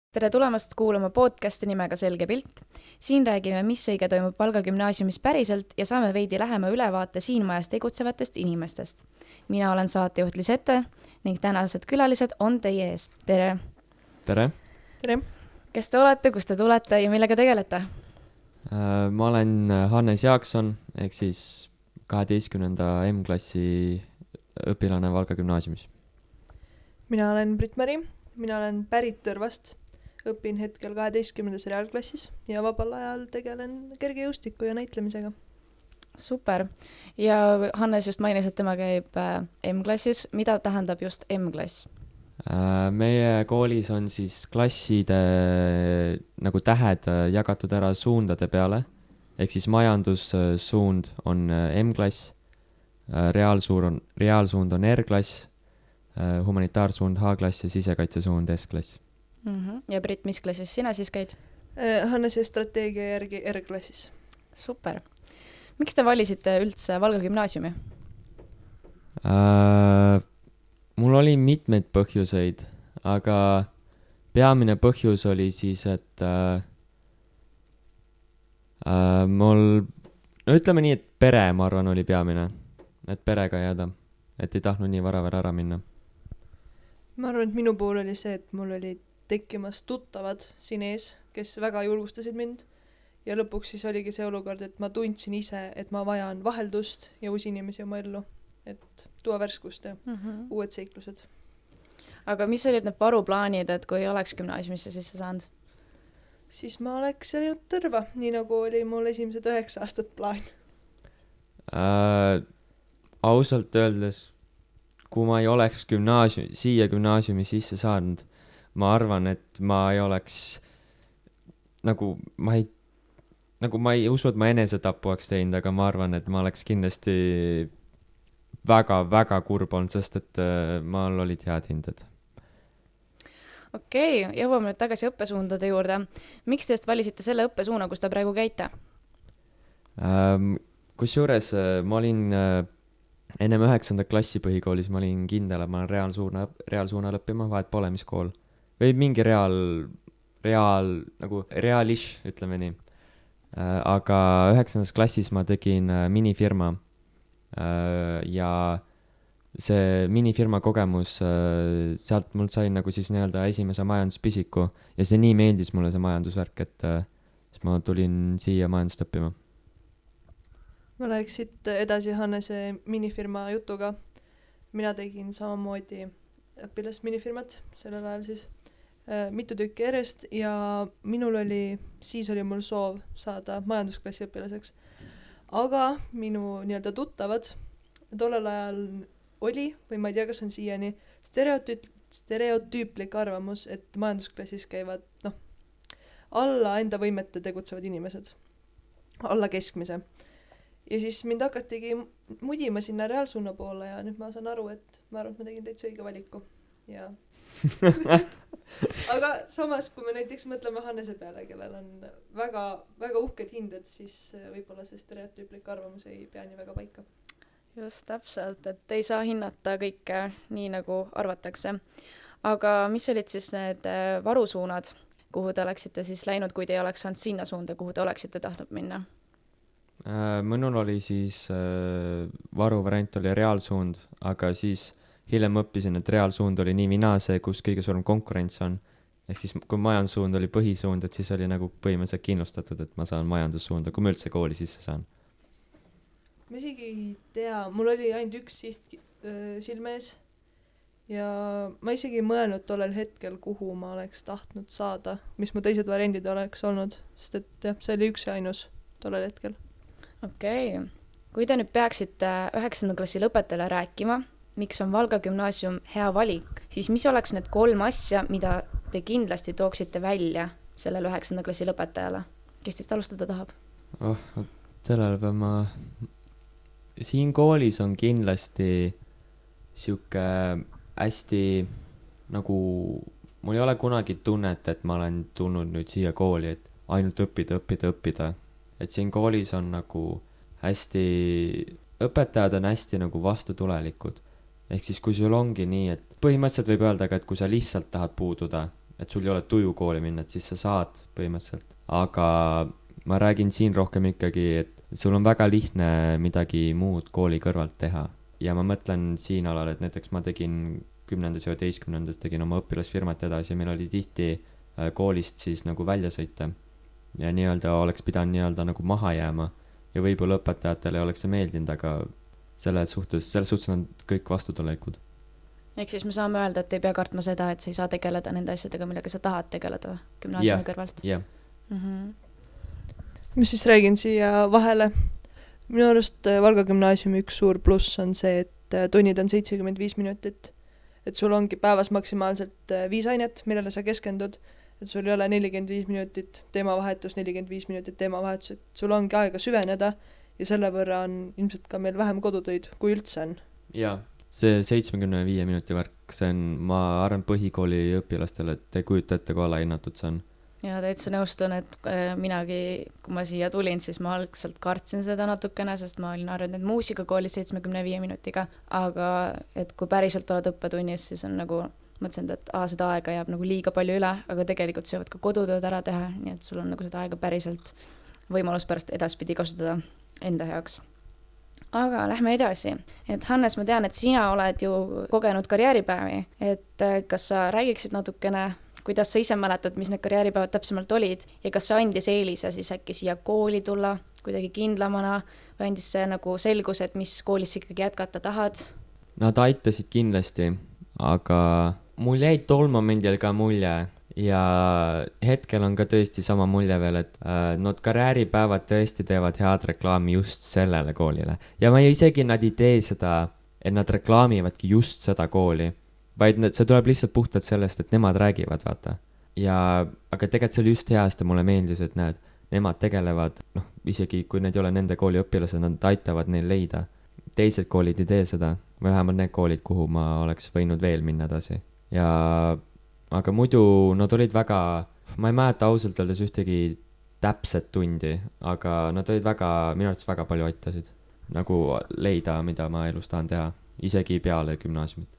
Tere tulemast kuulama podcasti nimega Selge pilt. Siin räägime, mis õige toimub Valga gümnaasiumis päriselt ja saame veidi lähema ülevaate siin majas tegutsevatest inimestest. Mina olen saatejuht Lisette ning tänased külalised on teie eest. Tere! Tere! Tere! Kes te olete, kust te tulete ja millega tegelete? Ma olen Hannes Jaakson, ehk siis 12. M-klassi õpilane Valga gümnaasiumis. Mina olen Brit-Mari, mina olen pärit Tõrvast, õpin hetkel 12. reaalklassis ja vabal ajal tegelen kergejõustiku ja näitlemisega. Super! Ja Hannes just mainis, et tema käib M-klassis. Mida tähendab just M-klass? Meie koolis on siis klasside nagu tähed jagatud ära suundade peale, ehk siis majandussuund on M-klass, reaalsuund on R-klass, humanitaarsuund H-klass ja sisekaitsesuund S-klass. Ja Brit, mis klassis sina siis käid? Hannese strateegia järgi R-klassis. Super! Miks te valisite üldse Valga gümnaasiumi? Mul oli mitmeid põhjuseid, aga peamine põhjus oli siis, et ütleme nii, et pere, ma arvan, oli peamine. Et perega jääda, et ei tahtnud nii vara ära minna. Ma arvan, et minu puhul oli see, et mul oli tekkimas tuttavad siin ees, kes väga julgustasid mind. Ja lõpuks siis oligi see olukord, et ma tundsin ise, et ma vajan vaheldust ja uusi inimesi oma ellu. Et tuua värskust ja uued seiklused. Aga mis olid need varuplaanid, et kui oleks gümnaasiumisse sisse saanud? Siis ma oleks jäänud Tõrva, nii nagu oli mul esimesed 9 aastat plaan. Ausalt öeldes, kui ma ei oleks siia gümnaasiumi sisse saanud, ma arvan, et ma ei oleks ma ei usu, et ma enesetapu oleks teinud, aga ma arvan, et ma oleks kindlasti väga kurb olnud, sest et maal olid head hinded. Okei, jõuame nüüd tagasi õppesuundade juurde. Miks te just valisite selle õppesuuna, kus te praegu käite? Kusjuures ma olin ennem 9. klassi põhikoolis, ma olin kindel, et ma olen reaalsuunal õppima, vahet pole, mis kool. Või mingi realish, ütleme nii. Aga 9. klassis ma tegin minifirma ja see minifirma kogemus, sealt mul sai nagu siis nii-öelda esimese majanduspisiku ja see nii meeldis mulle see majandusvärk, et siis ma tulin siia majandust õppima. Ma läheks siit edasi Hannese minifirma jutuga. Mina tegin samamoodi õpilasminifirmat sellel ajal siis mitu tükki järjest ja siis oli mul soov saada majandusklassi õpilaseks. Aga minu nii-öelda tuttavad tollel ajal oli, või ma ei tea, kas on siiani, stereotüüplik arvamus, et majandusklassis käivad alla enda võimete tegutsevad inimesed, alla keskmise. Ja siis mind hakatigi mudima sinna reaalsuuna poole ja nüüd ma saan aru, et ma tegin täitsa õige valiku. Ja aga samas, kui me näiteks mõtleme Hannese peale, kellel on väga uhked hinded, siis võib-olla see stereotüüplik arvamus ei pea nii väga paika. Just täpselt, et ei saa hinnata kõike nii, nagu arvatakse. Aga mis olid siis need varusuunad, kuhu te oleksite siis läinud, kui te ei oleks saanud sinna suunda, kuhu te oleksite tahtnud minna? Mõnul oli siis varuvariant oli reaalsuund, aga siis hiljem õppisin, et reaalsuund oli nii see, kus kõige suurem konkurents on. Ehk siis kui majandussuund oli põhisuund, et siis oli nagu põhimõtteliselt kindlustatud, et ma saan majandussuunda, kui ma üldse kooli sisse saan. Ma isegi ei tea, mul oli ainult üks siht silme ees ja ma isegi mõelnud tollel hetkel, kuhu ma oleks tahtnud saada, mis mu teised variandid oleks olnud, sest et jah, see oli üks ja ainus tollel hetkel. Okei. Kui te nüüd peaksite 9. klassi lõpetajale rääkima, miks on Valga gümnaasium hea valik, siis mis oleks need 3 asja, mida te kindlasti tooksite välja sellele 9. klassi lõpetajale? Kes teist alustada tahab? Sellele pean ma... Siin koolis on kindlasti siuke hästi nagu... Mul ei ole kunagi tunnet, et ma olen tulnud nüüd siia kooli, et ainult õppida. Et siin koolis on nagu hästi... Õpetajad on hästi nagu vastutulelikud. Ehk siis kui sul ongi nii, et põhimõtteliselt võib öelda, et kui sa lihtsalt tahad puududa, et sul ei ole tuju kooli minna, et siis sa saad põhimõtteliselt. aga ma räägin siin rohkem ikkagi, et sul on väga lihtne midagi muud kooli kõrvalt teha. Ja ma mõtlen siin alal, et näiteks ma tegin 10. ja 11. tegin oma õpilasfirmat edasi ja meil oli tihti koolist siis nagu välja sõita. Ja nii-öelda oleks pidanud nii-öelda nagu maha jääma ja võib-olla õpetajatele ei oleks see meeldinud, aga selles suhtes on kõik vastutulelikud. Ehk siis me saame öelda, et ei pea kartma seda, et sa ei saa tegeleda nende asjadega, millega sa tahad tegeleda gümnaasiumi kõrvalt. Jah. Ma siis räägin siia vahele. Minu arust Valga gümnaasiumi üks suur pluss on see, et tunnid on 75 minutit. Et sul ongi päevas maksimaalselt 5 ainet, millele sa keskendud. Et sul ei ole 45 minutit teemavahetus, 45 minutit teemavahetus. Et sul ongi aega süveneda ja selle võrra on ilmselt ka meil vähem kodutöid, kui üldse on. Jaa, see 75 minuti värk, see on, ma arvan põhikooli õpilastele, et te kujuta ette, kui alahinnatud see on. Ja täitsa nõustun, et minagi, kui ma siia tulin, siis ma algselt kartsin seda natukene, sest ma olin arvanud, et muusikakoolis 75 minutiga, aga et kui päriselt oled õppetunnis, siis on nagu, mõtlesin, et seda aega jääb nagu liiga palju üle, aga tegelikult sa võid ka kodutööd ära teha, nii et sul on nagu seda aega päriselt võimalus pärast edaspidi kasutada enda heaks. Aga lähme edasi. Et Hannes, ma tean, et sina oled ju kogenud karjääripäevi, et kas sa räägiksid natukene, kuidas sa ise mäletad, mis need karjääripäevad täpsemalt olid ja kas sa andis eelise siis äkki siia kooli tulla kuidagi kindlamana või andis see nagu selgus, et mis koolis ikkagi jätkata tahad? Nad aitasid kindlasti, aga mul jäi tol momendil ka mulje ja hetkel on ka tõesti sama mulje veel, et nad karjääripäevad tõesti teevad head reklaami just sellele koolile. Ja ma isegi nad ei tee seda, et nad reklaamivadki just seda kooli, vaid see tuleb lihtsalt puhtalt sellest, et nemad räägivad, vaata. Aga tegelikult see oli just hea, sest mulle meeldis, et nemad tegelevad, isegi kui need ei ole nende kooli õpilased, nad aitavad neil leida. Teised koolid ei tee seda, või vähemalt need koolid, kuhu ma oleks võinud veel minna edasi. Aga muidu nad olid väga, ma ei mäleta ausalt öeldes ühtegi täpset tundi, aga nad olid väga, minu arvates väga palju aitasid. Nagu leida, mida ma elus tahan teha, isegi peale gümnaasiumit.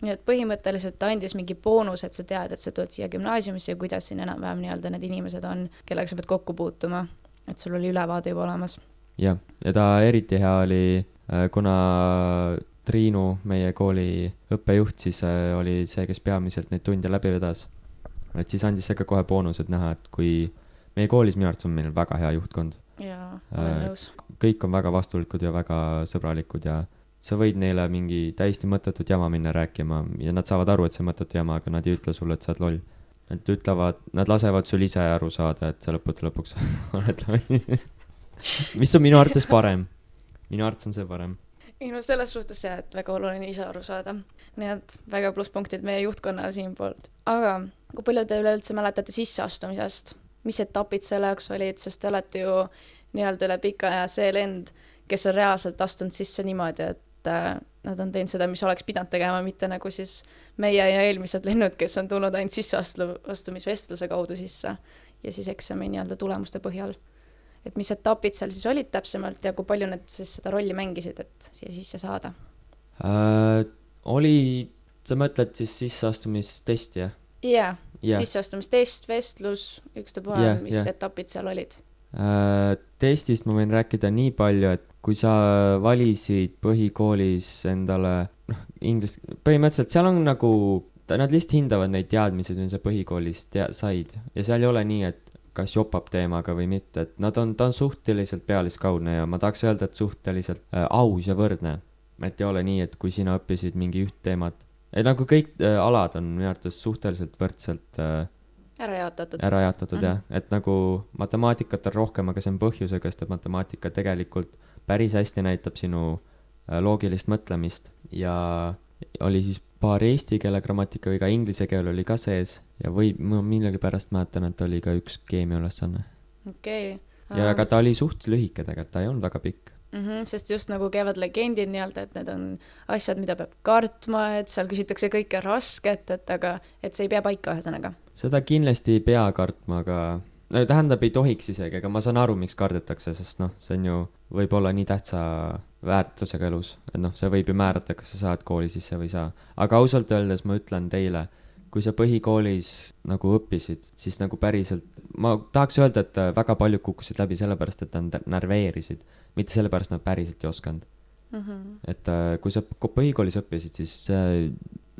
Nii et põhimõtteliselt ta andis mingi boonus, et sa tead, et sa tuled siia gümnaasiumisse ja kuidas siin enam-vähem nii-öelda need inimesed on, kellega sa pead kokku puutuma, et sul oli ülevaade juba olemas. Jah, ja ta eriti hea oli, kuna Triinu, meie kooli õppejuht, siis oli see, kes peamiselt neid tunde läbi vedas. Et siis andis see ka kohe boonus, et näha, et kui meie koolis minu arvates on meil väga hea juhtkond. Jaa, olen nõus. Kõik on väga vastulikud ja väga sõbralikud ja sa võid neile mingi täiesti mõttetut jama minna rääkima ja nad saavad aru, et see mõttetu jama, aga nad ei ütle sulle, et sa oled loll. Nad ütlevad, nad lasevad sul ise aru saada, et sa lõpuks oled loll. Mis on minu arvates parem. Minu arvates on see parem. Ei, no selles suhtes jah, et väga oluline ise aru saada. Nii et väga plusspunktid meie juhtkonnale siin poolt. Aga kui palju te üleüldse mäletate sisseastumisest? Mis etapid selle jaoks olid, sest te olete ju nii-öelda üle pika ja see lend, kes on reaalselt astunud sisse niimoodi, et nad on teinud seda, mis oleks pidanud tegema, mitte nagu siis meie ja eelmised lennud, kes on tulnud ainult sisseastumisvestluse kaudu sisse ja siis eksami nii-öelda tulemuste põhjal. Et mis etapid seal siis olid täpsemalt ja kui palju need siis seda rolli mängisid, et siia sisse saada? Sa mõtled siis sisseastumistesti, jah? Jaa, sisseastumistest, vestlus, ükstapuha, mis etapid seal olid? Testist ma võin rääkida nii palju, et kui sa valisid põhikoolis endale, põhimõtteliselt seal on nagu, nad lihtsalt hindavad neid teadmised, mis sa põhikoolis said ja seal ei ole nii, et kas jopab teemaga või mitte, et ta on suhteliselt pealiskaudne ja ma tahaks öelda, et suhteliselt aus ja võrdne, et ei ole nii, et kui sina õppisid mingi üht teemat, et nagu kõik alad on minu arvates suhteliselt võrdselt ära jaotatud, jah. Et nagu matemaatikat on rohkem, aga see on põhjusega, sest matemaatika tegelikult päris hästi näitab sinu loogilist mõtlemist ja oli siis paar eesti keele grammatika või ka inglise keel oli ka sees ja ma millegi pärast mäletan, et oli ka üks keemia ülesanne. Okei. Ja aga ta oli suht lühike tegelikult, ta ei olnud väga pikk. Sest just nagu käivad legendid nii-öelda, et need on asjad, mida peab kartma, et seal küsitakse kõike rasket, aga et see ei pea paika ühesõnaga. Seda kindlasti ei pea kartma, aga tähendab ei tohiks isegi, aga ma saan aru, miks kardetakse, sest see on ju võib-olla nii tähtsa väärtusega elus, et see võib ju määrata, kas sa saad kooli sisse või saa. Aga ausalt öeldes ma ütlen teile, kui sa põhikoolis nagu õppisid, siis nagu päriselt, ma tahaks öelda, et väga paljud kukkusid läbi sellepärast, et nad närveerisid, mitte sellepärast nad päriselt ei osanud. Et kui sa põhikoolis õppisid, siis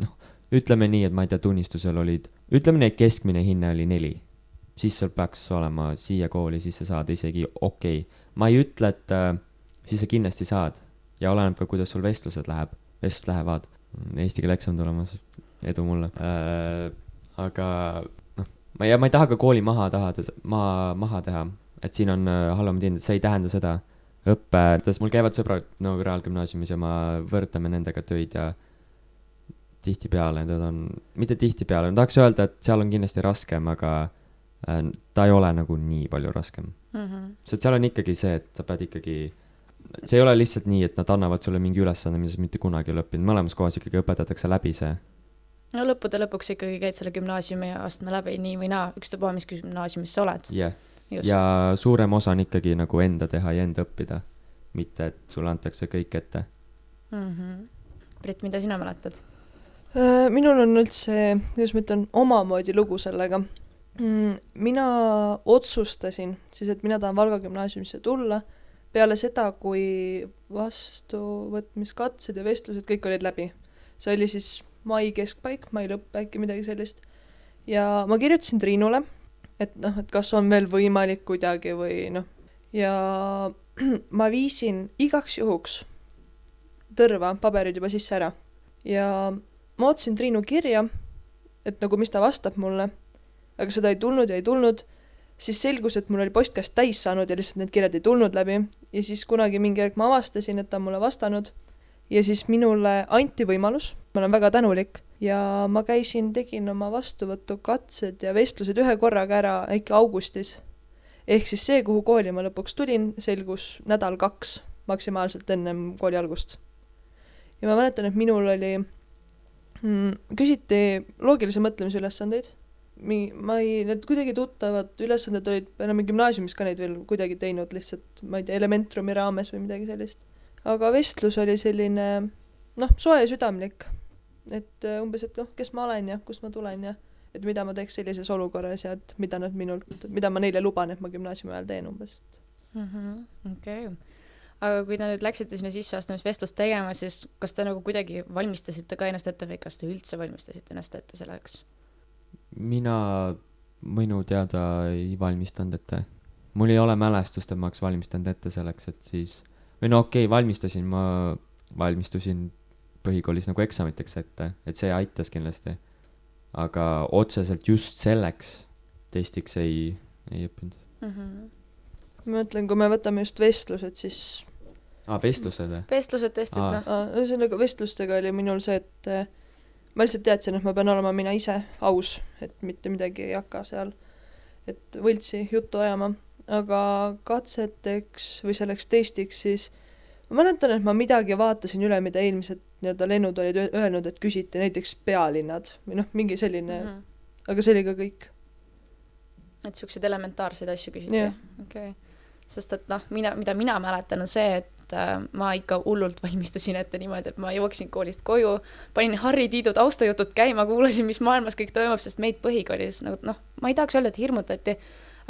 noh, ütleme nii, et ma ei tea, tunnistusel olid, ütleme nii, et keskmine hinne oli 4. Siis sul peaks olema siia kooli, siis sa saad isegi okei. Ma ei ütle, et siis sa kindlasti saad ja oleneb ka, kuidas sul vestlused lähevad. Eesti keele eksam tulemas, edu mulle. Aga noh, ma ei taha ka kooli maha teha, et siin on halvamad hinded, see ei tähenda seda. Mul käivad sõbrad nagu reaalgümnaasiumis ja ma võrdleme nendega töid ja tihtipeale, mitte tihtipeale, ma tahaks öelda, et seal on kindlasti raskem, aga ta ei ole nagu nii palju raskem. Sest seal on ikkagi see, et sa pead ikkagi, see ei ole lihtsalt nii, et nad annavad sulle mingi ülesanne, mida sa mitte kunagi ei ole õppinud. Mõlemas kohas ikkagi õpetatakse läbi see. No lõppude lõpuks ikkagi käid selle gümnaasiumi astme läbi nii või naa, ükstapuha, mis gümnaasiumis sa oled. Yeah. Ja suurem osa on ikkagi nagu enda teha ja enda õppida, mitte et sulle antakse kõik ette. Brit, mida sina mäletad? Minul on üldse, kuidas ma ütlen, omamoodi lugu sellega. Mina otsustasin siis, et mina tahan Valga gümnaasiumisse tulla peale seda, kui vastuvõtmiskatsed ja vestlused kõik olid läbi. See oli siis mai keskpaik, mai lõpp, äkki midagi sellist. Ja ma kirjutasin Triinule, et noh, et kas on veel võimalik kuidagi või noh. Ja ma viisin igaks juhuks tõrva paberid juba sisse ära. Ja ma ootasin Triinu kirja, et nagu mis ta vastab mulle, aga seda ei tulnud, siis selgus, et mul oli postkast täis saanud ja lihtsalt need kirjad ei tulnud läbi. Ja siis kunagi mingi järg ma avastasin, et ta on mulle vastanud ja siis minule anti võimalus, ma olen väga tänulik ja ma tegin oma vastuvõtukatsed ja vestlused ühe korraga ära äkki augustis. Ehk siis see, kuhu kooli ma lõpuks tulin, selgus 1-2 nädalat maksimaalselt ennem kooli algust. Ja ma mäletan, et minul oli küsiti loogilise mõtlemise ülesandeid. Need kuidagi tuttavad ülesanded olid, enam gümnaasiumis ka neid veel kuidagi teinud, lihtsalt, ma ei tea, Elementrumi raames või midagi sellist. Aga vestlus oli selline, soe ja südamlik. Et umbes, et kes ma olen ja kust ma tulen ja et mida ma teeks sellises olukorras ja et mida ma neile luban, et ma gümnaasiumi ajal teen umbes. Okei. Aga kui te nüüd läksite sinna sisseastumisvestlust tegema, siis kas te nagu kuidagi valmistasite ka ennast ette või kas te üldse valmistasite ennast ette selleks? Minu teada ei valmistanud ette. Mul ei ole mälestust, et ma oleks valmistanud ette selleks, et siis valmistasin, ma valmistusin põhikoolis nagu eksamiteks ette, et see aitas kindlasti. Aga otseselt just selleks testiks ei õppinud. Ma mõtlen, kui me võtame just vestlused, siis vestlused? Vestlused testid, Ühesõnaga vestlustega oli minul see, et ma lihtsalt teadsin, et ma pean olema mina ise aus, et mitte midagi ei hakka seal, et võltsi juttu ajama. Aga katseteks või selleks testiks siis ma mäletan, et ma midagi vaatasin üle, mida eelmised lennud olid öelnud, et küsiti näiteks pealinnad või mingi selline, aga see oli ka kõik. Et siukseid elementaarseid asju küsiti? Okay. Sest et mida mina mäletan on see, et ma ikka hullult valmistusin ette niimoodi, et ma jooksin koolist koju, panin Harri Tiidu taustajutud käima, kuulasin, mis maailmas kõik toimub, sest meid põhikoolis, ma ei tahaks öelda, et hirmutati,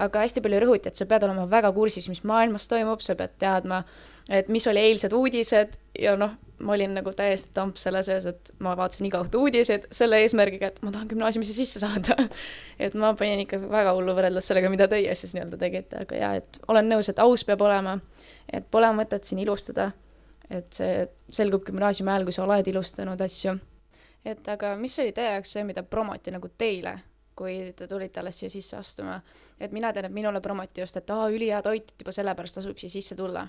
aga hästi palju rõhuti, et sa pead olema väga kursis, mis maailmas toimub, sa pead teadma, et mis oli eilsed uudised ja ma olin nagu täiesti tamp selle sees, et ma vaatasin iga õhtu uudiseid selle eesmärgiga, et ma tahan gümnaasiumisse sisse saada. Et ma panin ikka väga hullu võrreldes sellega, mida teie siis tegite, aga et olen nõus, et aus peab olema, et pole mõtet siin ilustada, et see selgub gümnaasiumi ajal, kui sa oled ilustanud asju. Et aga mis oli teie jaoks see, mida promoti nagu teile, kui te tulite alles siia sisse astuma? Et mina tean, et minule promoti just, et ülihea toit, et juba sellepärast tasub siia sisse tulla.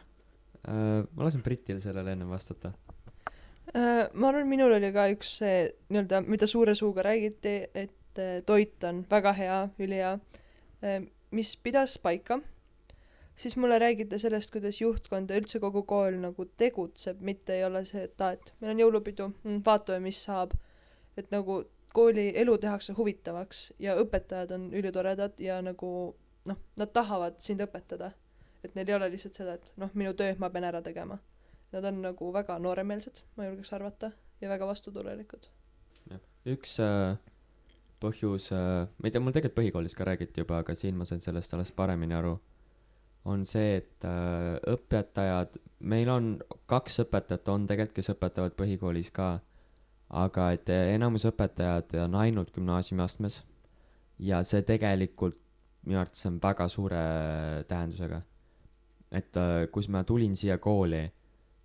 Ma lasen Britil sellele enne vastata. Ma arvan, minul oli ka üks see, mida suure suuga räägiti, et toit on väga hea, ülihea, mis pidas paika. Siis mulle räägiti sellest, kuidas juhtkond ja üldse kogu kool nagu tegutseb, mitte ei ole see, et meil on jõulupidu, vaatame, mis saab. Et nagu kooli elu tehakse huvitavaks ja õpetajad on ülitoredad ja nagu, nad tahavad sind õpetada. Et neil ei ole lihtsalt seda, et minu töö ma pean ära tegema. Nad on nagu väga nooremeelsed, ma julgeks arvata, ja väga vastutulelikud. Üks põhjus , ma ei tea , mul tegelikult põhikoolis ka räägiti juba , aga siin ma sain sellest alles paremini aru , on see , et õpetajad , meil on 2 õpetajat on tegelikult , kes õpetavad põhikoolis ka , aga et enamus õpetajad on ainult gümnaasiumiastmes ja see tegelikult minu arvates on väga suure tähendusega . et kus ma tulin siia kooli ,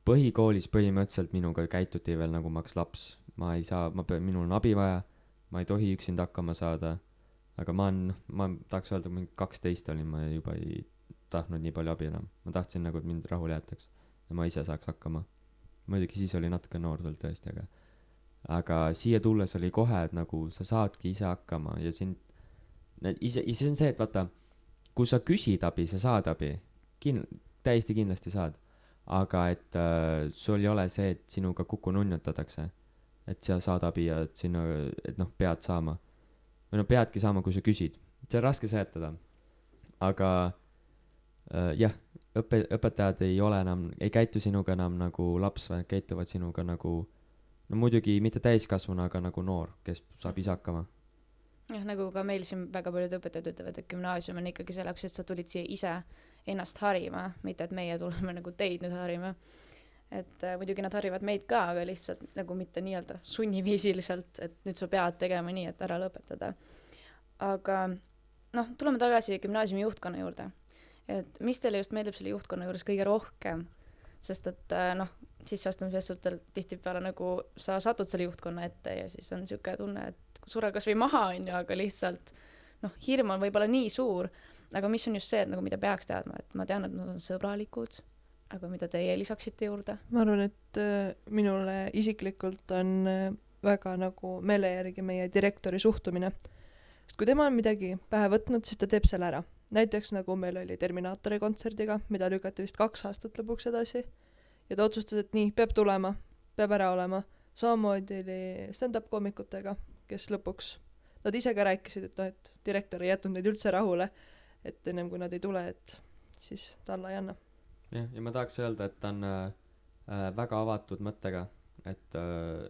põhikoolis põhimõtteliselt minuga käituti veel nagu ma oleks laps , ma ei saa , minul on abi vaja , ma ei tohi üksinda hakkama saada , aga ma tahaks öelda , mingi 12 olin , ma juba ei tahtnud nii palju abi enam , ma tahtsin nagu , et mind rahule jäetaks ja ma ise saaks hakkama . muidugi siis oli natuke noor veel tõesti , aga siia tulles oli kohe , et nagu sa saadki ise hakkama ja sind , ise on see , et vaata , kui sa küsid abi , sa saad abi , täiesti kindlasti saad , aga et sul ei ole see , et sinuga kuku nunnutatakse , et sa saad abi ja et sinu , et noh , pead saama või no peadki saama , kui sa küsid , see on raske seletada , aga jah , õpetajad ei ole enam , ei käitu sinuga enam nagu laps , vaid käituvad sinuga nagu no muidugi mitte täiskasvanu , aga nagu noor , kes saab ise hakkama . jah , nagu ka meil siin väga paljud õpetajad ütlevad , et gümnaasium on ikkagi selleks , et sa tulid siia ise ennast harima , mitte et meie tuleme nagu teid nüüd harima . et muidugi nad harivad meid ka , aga lihtsalt nagu mitte nii-öelda sunniviisiliselt , et nüüd sa pead tegema nii , et ära lõpetada . aga noh , tuleme tagasi gümnaasiumi juhtkonna juurde . et mis teile just meeldib selle juhtkonna juures kõige rohkem ? sest et noh , sisseastumisvestlustel tihtipeale nagu sa satud selle juhtkonna ette ja siis on niisugune tunne , et sure kas või maha on ju , aga lihtsalt noh , hirm on võib-olla nii suur , aga mis on just see , et nagu mida peaks teadma , et ma tean , et nad on sõbralikud , aga mida teie lisaksite juurde ? ma arvan , et minule isiklikult on väga nagu meele järgi meie direktori suhtumine . sest kui tema on midagi pähe võtnud , siis ta teeb selle ära . näiteks nagu meil oli Terminaatori kontserdiga , mida lükati vist 2 aastat lõpuks edasi ja ta otsustas , et nii , peab tulema , peab ära olema . samamoodi oli stand-up koomikutega , kes lõpuks , nad ise ka rääkisid , et noh , et direktor ei jätnud neid üldse rahule , et ennem kui nad ei tule , et siis ta alla ei anna . jah , ja ma tahaks öelda , et ta on väga avatud mõttega , et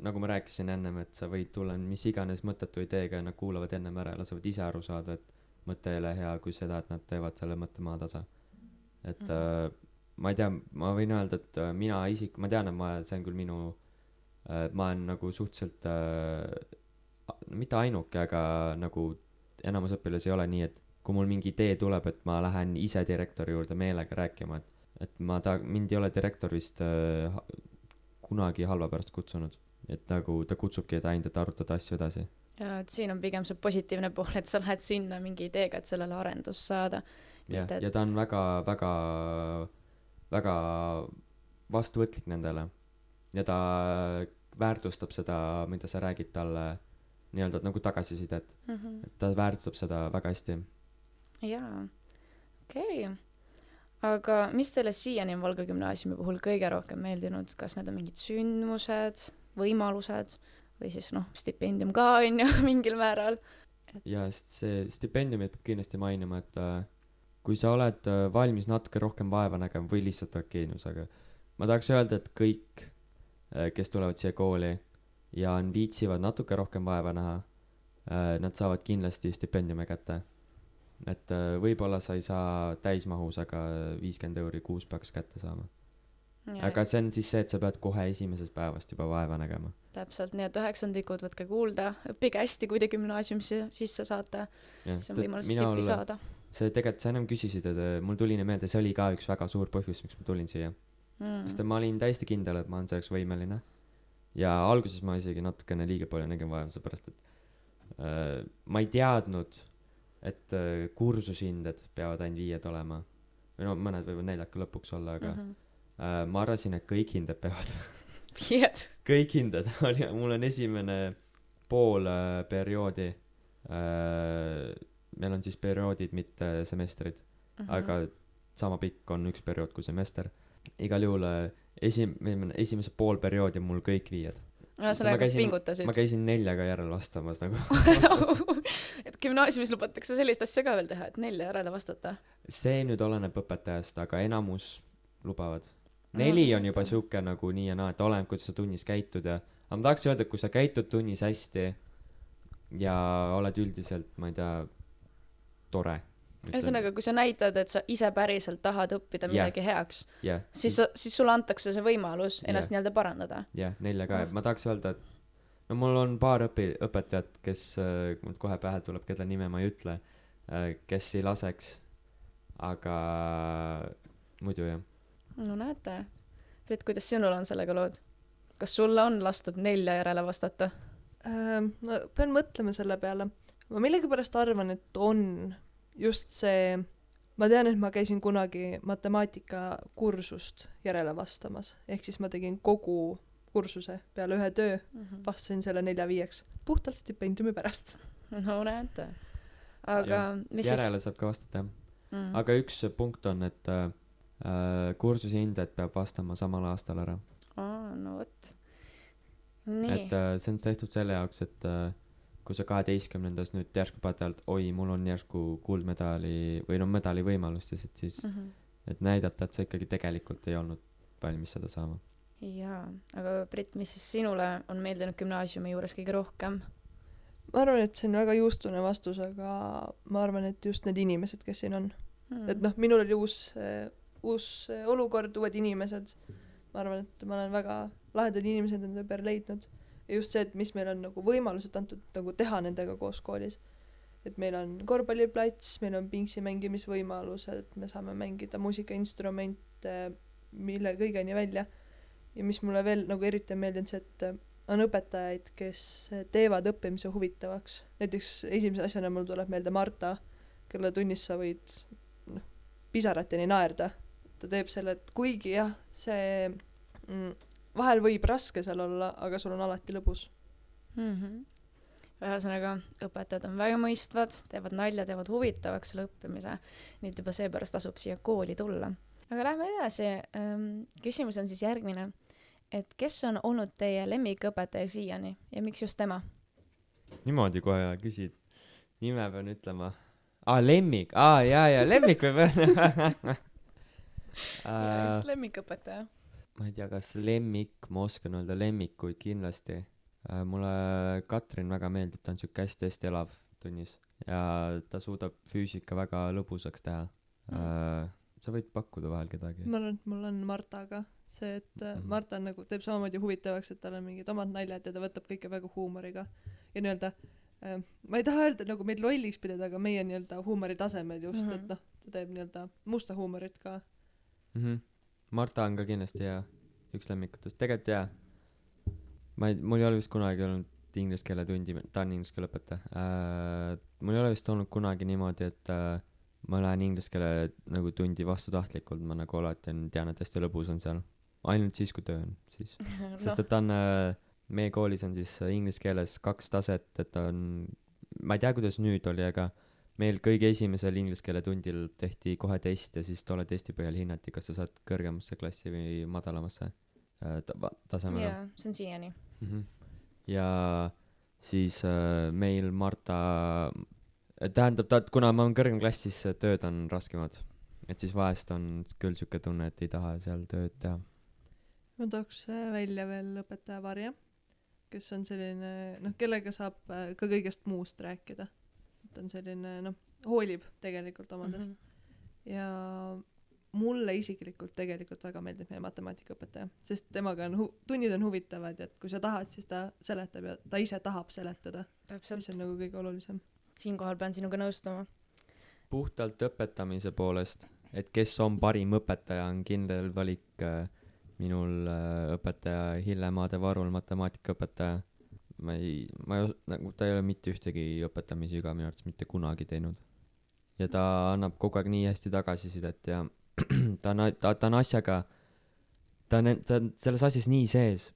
nagu ma rääkisin ennem , et sa võid tulla mis iganes mõttetu ideega ja nad kuulavad ennem ära ja lasevad ise aru saada , et mõte ei ole hea kui seda , et nad teevad selle mõtte maatasa . et ma ei tea , ma võin öelda , et mina ma tean , et see on küll minu , ma olen nagu suhteliselt mitte ainuke , aga nagu enamus õpilasi ei ole nii , et kui mul mingi idee tuleb , et ma lähen ise direktori juurde meelega rääkima , et mind ei ole direktor vist kunagi halva pärast kutsunud , et nagu ta kutsubki ainult , et arutada asju edasi . ja et siin on pigem see positiivne pool , et sa lähed sinna mingi ideega , et sellele arendust saada . jah , ja ta on väga vastuvõtlik nendele ja ta väärtustab seda , mida sa räägid talle nii-öelda nagu tagasisidet , et ta väärtustab seda väga hästi . jaa , okei . aga mis teile siiani on Valga gümnaasiumi puhul kõige rohkem meeldinud , kas need on mingid sündmused , võimalused või siis noh , stipendium ka on ju mingil määral ? ja see stipendiumit peab kindlasti mainima , et kui sa oled valmis natuke rohkem vaeva nägema või lihtsalt oled geenius , aga ma tahaks öelda , et kõik , kes tulevad siia kooli ja viitsivad natuke rohkem vaeva näha , nad saavad kindlasti stipendiumi kätte . et võib-olla sa ei saa täismahus , aga 50 € kuus peaks kätte saama . aga see on siis see , et sa pead kohe esimesest päevast juba vaeva nägema . täpselt , nii et üheksandikud , võtke kuulda , õppige hästi , kui te gümnaasiumisse sisse saate , see on võimalus tipi saada . see tegelikult , sa ennem küsisid , et mul tuli nii meelde , see oli ka üks väga suur põhjus , miks ma tulin siia . sest ma olin täiesti kindel , et ma olen selleks võimeline . ja alguses ma isegi natukene liiga palju nägin vaeva , seepärast et ma ei teadnud , et kursushinded peavad ainult 5 olema . või no mõned võivad 4 lõpuks olla , aga ma arvasin , et kõik hinded peavad . kõik hinded , mul on esimene pool perioodi , meil on siis perioodid , mitte semestrid , aga sama pikk on üks periood kui semester . igal juhul esimese pool perioodi mul kõik 5 . ühesõnaga pingutasid . ma käisin 4-ga järele vastamas nagu . et gümnaasiumis lubatakse sellist asja ka veel teha , et 4 järele vastata . see nüüd oleneb õpetajast , aga enamus lubavad . 4 on juba siuke nagu nii ja naa , et oleneb , kuidas sa tunnis käitud ja , aga ma tahaks öelda , et kui sa käitud tunnis hästi , ja oled üldiselt, ma ei tea, tore . ühesõnaga , kui sa näitad , et sa ise päriselt tahad õppida Jah. midagi heaks , jah , siis sulle antakse see võimalus ennast nii-öelda parandada . jah , neile ka , et ma tahaks öelda , et no mul on paar õpetajat , kes mul kohe pähe tuleb , keda nime ma ei ütle , kes ei laseks , aga muidu jah . no näete . Brit , kuidas sinul on sellega lood ? kas sulle on lastud 4 järele vastata ? No pean mõtlema selle peale . ma millegipärast arvan , et on just see , ma tean , et ma käisin kunagi matemaatikakursust järele vastamas , ehk siis ma tegin kogu kursuse peale ühe töö , vastasin selle 4-5 puhtalt stipendiumi pärast . no näete . aga mis järele saab ka vastata jah . siis aga üks punkt on , et kursuse hindajad peab vastama samal aastal ära . no vot . nii et . see on tehtud selle jaoks , et kui sa 12-ndas nüüd järsku päätad , oi , mul on järsku kuldmedali või no medali võimalus , siis et näidata , et sa ikkagi tegelikult ei olnud valmis seda saama . jaa , aga Brit , mis siis sinule on meeldinud gümnaasiumi juures kõige rohkem ? ma arvan , et see on väga juustune vastus , aga ma arvan , et just need inimesed , kes siin on . et noh , minul oli uus olukord , uued inimesed . ma arvan , et ma olen väga lahedad inimesed enda ümber leidnud . ja just see , et mis meil on nagu võimalused antud nagu teha nendega koos koolis . et meil on korvpalliplats , meil on pingsi mängimisvõimalused , me saame mängida muusikainstrumente , mille kõigeni välja . ja mis mulle veel nagu eriti on meeldinud see , et on õpetajaid , kes teevad õppimise huvitavaks . näiteks esimese asjana mul tuleb meelde Marta , kelle tunnis sa võid pisarateni naerda . ta teeb selle , et kuigi jah , see vahel võib raske seal olla , aga sul on alati lõbus . ühesõnaga , õpetajad on väga mõistvad , teevad nalja , teevad huvitavaks selle õppimise , nii et juba seepärast tasub siia kooli tulla . aga lähme edasi . küsimus on siis järgmine , et kes on olnud teie lemmikõpetaja siiani ja miks just tema ? niimoodi kohe küsid . nime pean ütlema . lemmik , jaa , lemmik võib öelda . just lemmikõpetaja . ma ei tea , kas lemmik , ma oskan öelda lemmikuid kindlasti . mulle Katrin väga meeldib , ta on siuke hästi elav tunnis ja ta suudab füüsika väga lõbusaks teha . sa võid pakkuda vahel kedagi . ma arvan , et mul on Martaga see , et Marta on nagu , teeb samamoodi huvitavaks , et tal on mingid omad naljad ja ta võtab kõike väga huumoriga . ja nii-öelda , ma ei taha öelda nagu meid lolliks pidada , aga meie nii-öelda huumori tasemel just , et noh , ta teeb nii-öelda musta huumorit ka . Marta on ka kindlasti hea , üks lemmikutest , tegelikult jaa . mul ei ole vist kunagi olnud inglise keele tundi , ta on inglise keele õpetaja . mul ei ole vist olnud kunagi niimoodi , et ma lähen inglise keele nagu tundi vastutahtlikult , ma nagu alati tean , et hästi lõbus on seal . ainult siis , kui töö on siis . sest et ta on , meie koolis on siis inglise keeles 2 taset , et on , ma ei tea , kuidas nüüd oli , aga meil kõige esimesel inglise keele tundil tehti kohe test ja siis tolle testi põhjal hinnati , kas sa saad kõrgemasse klassi või madalamasse tasemele . jaa , see on siiani . ja siis meil Marta , tähendab , kuna ma olen kõrgem klass , siis tööd on raskemad . et siis vahest on küll siuke tunne , et ei taha seal tööd teha . ma tooks välja veel õpetaja Varje , kes on selline , noh , kellega saab ka kõigest muust rääkida . ta on selline , noh , hoolib tegelikult omadest . ja mulle isiklikult tegelikult väga meeldib meie matemaatikaõpetaja , sest temaga on tunnid on huvitavad ja et kui sa tahad , siis ta seletab ja ta ise tahab seletada , täpselt mis , on nagu kõige olulisem . siinkohal pean sinuga nõustuma . puhtalt õpetamise poolest , et kes on parim õpetaja , on kindel valik minul õpetaja Hille Maadevarul , matemaatikaõpetaja . nagu ta ei ole mitte ühtegi õpetamisviga minu arvates mitte kunagi teinud . ja ta annab kogu aeg nii hästi tagasisidet ja ta on asjaga , ta on selles asjas nii sees .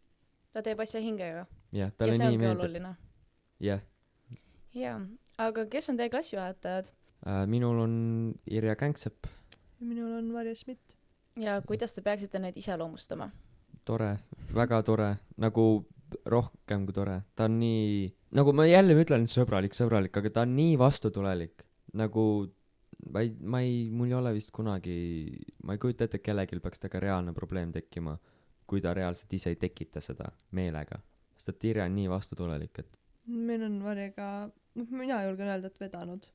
ta teeb asja hingega jah , ja talle see nii ongi meeldib . oluline . jah , jaa , aga kes on teie klassijuhatajad minul on Irja Känksepp , ja minul on Varje Schmidt . ja kuidas te peaksite neid iseloomustama ? tore , väga tore , nagu rohkem kui tore , ta on nii , nagu ma jälle ütlen , sõbralik , aga ta on nii vastutulelik , nagu mul ei ole vist kunagi , ma ei kujuta ette , et kellelgi peaks temaga reaalne probleem tekkima , kui ta reaalselt ise ei tekita seda meelega , sest et Irja on nii vastutulelik , et meil on Varjega, mina julgen öelda, et vedanud.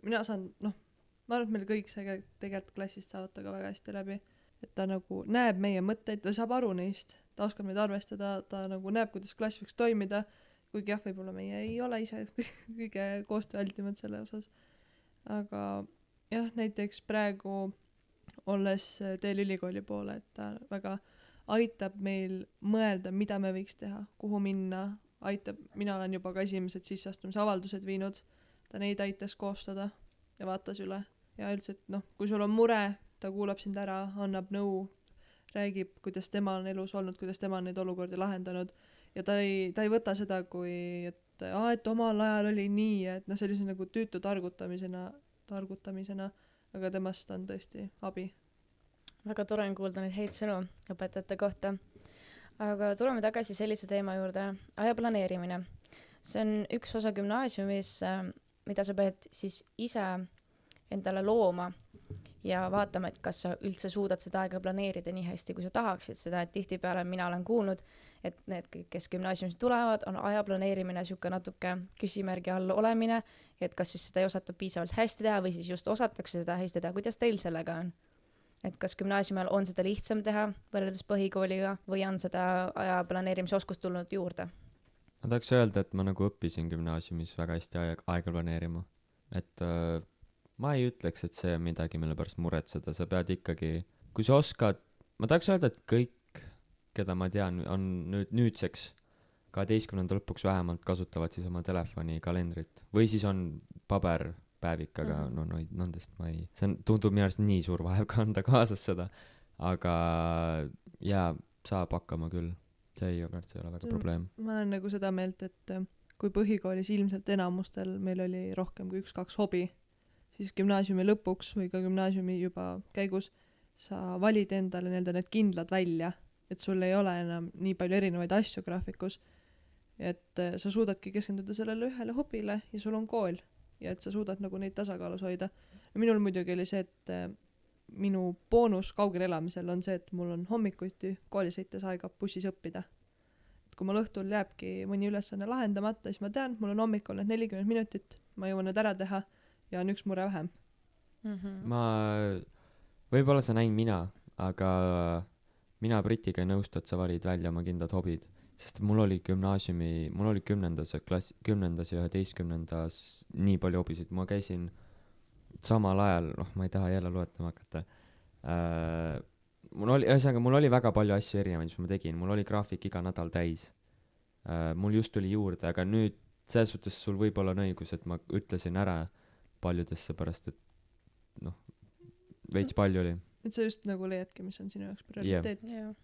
Mina saan, ma arvan, et meil kõik tegelikult klassist saavad temaga väga hästi läbi. Et ta nagu näeb meie mõtteid, ta saab aru neist, ta oskab meid arvestada, ta nagu näeb, kuidas klass võiks toimida, kuigi jah, võib-olla meie ei ole ise kõige koostööaltimad selle osas. Aga jah, näiteks praegu olles teel ülikooli poole, et ta väga aitab meil mõelda, mida me võiks teha, kuhu minna, aitab, mina olen juba ka esimesed sisseastumisavaldused viinud, ta neid aitas koostada ja vaatas üle. Ja üldse, et kui sul on mure, ta kuulab sind ära, annab nõu, räägib, kuidas tema on elus olnud, kuidas tema on neid olukordi lahendanud ja ta ei võta seda kui, et omal ajal oli nii, et sellise nagu tüütu targutamisena, aga temast on tõesti abi. Väga tore on kuulda neid häid sõnu õpetajate kohta. Aga tuleme tagasi sellise teema juurde, aja planeerimine. See on üks osa gümnaasiumis, mida sa pead siis ise endale looma ja vaatama, et kas sa üldse suudad seda aega planeerida nii hästi, kui sa tahaksid seda, et tihtipeale mina olen kuulnud, et need, kes gümnaasiumist tulevad, on aja planeerimine siuke natuke küsimärgi all olemine, et kas siis seda ei osata piisavalt hästi teha või siis just osatakse seda hästi teha. Kuidas teil sellega on? Et kas gümnaasiumil on seda lihtsam teha võrreldes põhikooliga või on seda aja planeerimise oskust tulnud juurde? Ma tahaks öelda, et ma nagu õppisin gümnaasiumis väga hästi aega planeerima. Et ma ei ütleks, et see on midagi, mille pärast muretseda. Sa pead ikkagi, kui sa oskad, ma tahaks öelda, et kõik, keda ma tean, on nüüdseks 12. lõpuks vähemalt kasutavad siis oma telefoni kalendrit. Või siis on paberpäevik, aga nendest ma ei... See tundub minu arust nii suur vaev kanda kaasas seda. Aga jaa, saab hakkama küll. See ei ole väga probleem. Ma olen nagu seda meelt, et kui põhikoolis ilmselt enamustel meil oli rohkem kui 1-2 hobi, siis gümnaasiumi lõpuks või ka gümnaasiumi juba käigus sa valid endale need kindlad välja, et sul ei ole enam nii palju erinevaid asju graafikus, et sa suudadki keskenduda sellele ühele hobile ja sul on kool ja et sa suudad nagu neid tasakaalus hoida. Minul muidugi oli see, et minu boonus kaugel elamisel on see, et mul on hommikuti koolisõites aega bussis õppida. Et kui mul õhtul jääbki mõni ülesanne lahendamata, siis ma tean, mul on hommikul need 40 minutit, ma jõuan need ära teha ja on üks mure vähem. Ma, võib-olla sa näin mina, aga mina Britiga ei nõustu, et sa valid välja oma kindlad hobid, sest mul oli 10. ja 11. nii palju hobisid. Ma käisin samal ajal, ma ei taha jälle loetama hakata. Mul oli väga palju asju erinevaid, mis ma tegin. Mul oli graafik iga nädal täis. Mul just tuli juurde, aga nüüd selles suhtes sul võib-olla on õigus, et ma ütlesin ära paljudesse pärast, et veits palju oli. Et sa just nagu leiadki, mis on sinu jaoks prioriteet. Yeah.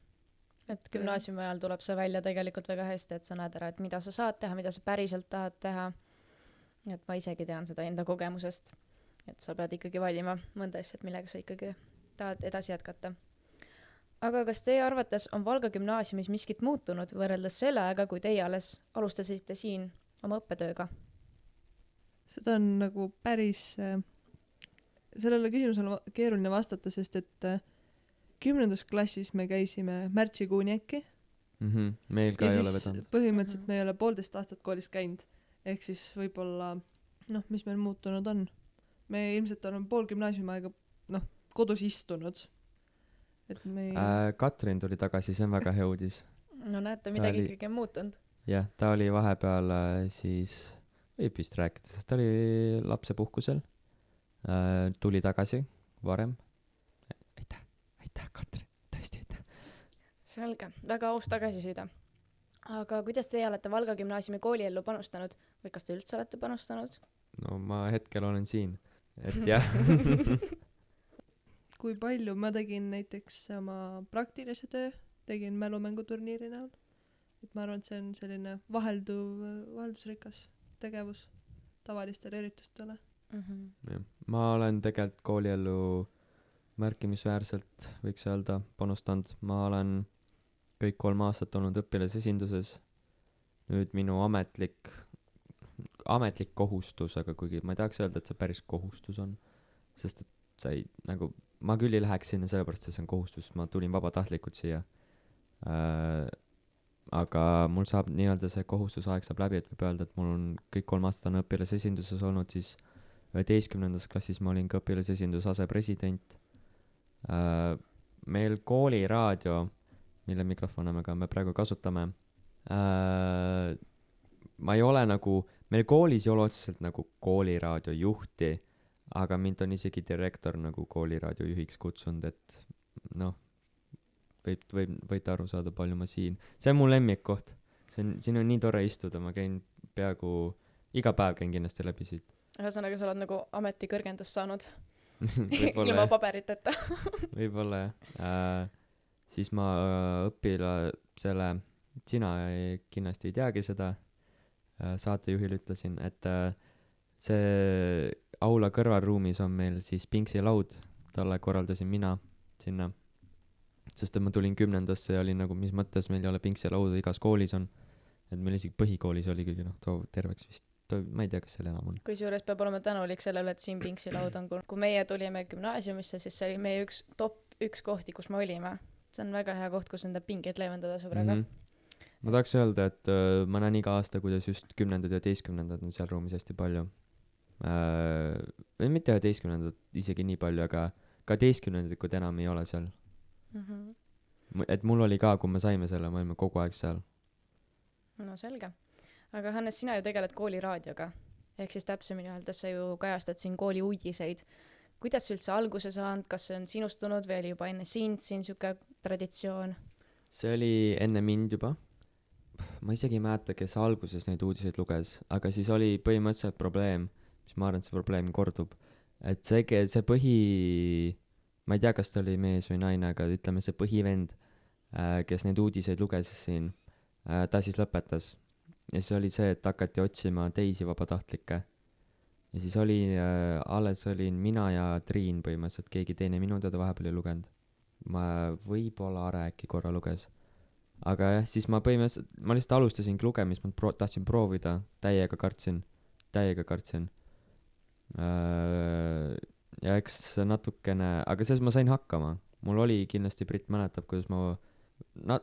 Et gümnaasiumi ajal tuleb see välja tegelikult väga hästi, et sa näed ära, et mida sa saad teha, mida sa päriselt tahad teha. Et ma isegi tean seda enda kogemusest, et sa pead ikkagi valima mõnda asjad, millega sa ikkagi tahad edasi jätkata. Aga kas teie arvates on Valga gümnaasiumis miskit muutunud võrreldes selle aega, kui teie alles alustasite siin oma õppetööga? Seda on nagu päris... Sellele küsimusele keeruline vastata, sest et 10. klassis me käisime märtsikuuni äkki. Meil ka ei ole vedanud. Põhimõtteliselt me ei ole 1,5 aastat koolis käinud. Ehk siis võib-olla, mis meil muutunud on. Me ilmselt oleme pool gümnaasiumi aega kodus istunud. Et me... Katrin tuli tagasi, see on väga hea uudis. No näete, midagi ikkagi on muutunud. Jah, ta oli vahepeal siis, võib vist rääkida, sest ta oli lapsepuhkusel. Tuli tagasi varem. Aitäh, Katrin, tõesti aitäh. Selge, väga aus tagasiside. Aga kuidas teie olete Valga gümnaasiumi kooliellu panustanud või kas te üldse olete panustanud? No ma hetkel olen siin, et jah. Kui palju ma tegin näiteks oma praktilise töö, tegin mälumänguturniiri näol. Et ma arvan, et see on selline vaheldusrikas tegevus tavalistele üritustele. Ma olen tegelikult kooliellu märkimisväärselt, võiks öelda, panustanud. Ma olen kõik 3 aastat olnud õpilasesinduses. Nüüd minu ametlik kohustus, aga kuigi ma ei tahaks öelda, et see päris kohustus on, sest et sa ei, nagu, ma küll ei läheks sinna sellepärast, et see on kohustus, ma tulin vabatahtlikult siia. aga mul saab nii-öelda see kohustusaeg saab läbi, et võib öelda, et mul on kõik 3 aastat on õpilasesinduses olnud, siis 11. klassis ma olin ka õpilasesinduse asepresident. Meil kooliraadio, mille mikrofone me praegu kasutame, ma ei ole nagu, meil koolis ei ole otseselt nagu kooliraadio juhti, aga mind on isegi direktor nagu kooliraadio juhiks kutsunud, et noh, võite aru saada, palju ma siin. See on mu lemmikkoht. Siin on nii tore istuda, ma käin peaaegu iga päev käin kindlasti läbi siit. Ühesõnaga, sa oled nagu ametikõrgendust saanud Võib-olla ilma paberiteta. Võib-olla jah. Siis ma õpilasele, sina kindlasti ei teagi seda, saatejuhil ütlesin, et see aula kõrvalruumis on meil siis pingsilaud, talle korraldasin mina sinna, sest et ma tulin 10. ja olin nagu, mis mõttes meil ei ole pingsilauda, igas koolis on, et meil isegi põhikoolis oli kõige terveks vist, ma ei tea, kas seal enam on. Kusjuures peab olema tänulik sellele, et siin pingsilaud on, kui meie tulime gümnaasiumisse, siis see oli meie top 1 kohti, kus me olime. See on väga hea koht, kus enda pingeid leevendada sõbraga. Ma tahaks öelda, et ma näen iga aasta, kuidas just 10. ja 11. on seal ruumis hästi palju. Või mitte 11. isegi nii palju, aga ka 11. enam ei ole seal. Et mul oli ka, kui me saime selle, me olime kogu aeg seal. No selge. Aga Hannes, sina ju tegeled kooliraadioga. Ehk siis täpsemini öeldes sa ju kajastad siin kooli uudiseid. Kuidas üldse alguse saanud, kas see on sinustunud või oli juba enne sind siin siuke traditsioon? See oli enne mind juba. Ma isegi ei mäleta, kes alguses neid uudiseid luges, aga siis oli põhimõtteliselt probleem, mis ma arvan, et see probleem kordub. Et see ma ei tea, kas ta oli mees või naine, aga ütleme see põhivend, kes neid uudiseid luges siin, ta siis lõpetas. Ja siis oli see, et hakati otsima teisi vabatahtlikke. Ja siis alles olin mina ja Triin põhimõtteliselt, keegi teine minu teada vahepeal ei lugenud. Ma võib-olla Are äkki korra luges. Aga jah, siis ma lihtsalt alustasin lugemist, ma tahtsin proovida, täiega kartsin. Ja eks natukene, aga selles ma sain hakkama. Mul oli kindlasti, Brit mäletab, kuidas ma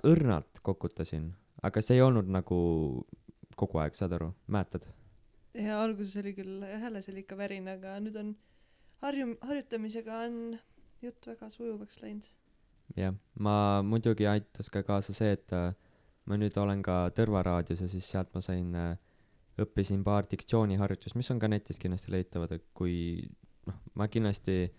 õrnalt kokutasin, aga see ei olnud nagu kogu aeg, saad aru, mäletad? Ja alguses oli küll hääles oli ikka värin, aga nüüd on harjutamisega on jutt väga sujuvaks läinud. Jah, ma muidugi aitas ka kaasa see, et ma nüüd olen ka Tõrvaraadios ja siis sealt ma sain, õppisin paar diktsiooniharjutust, mis on ka netis kindlasti leitavad, et kui ma kindlasti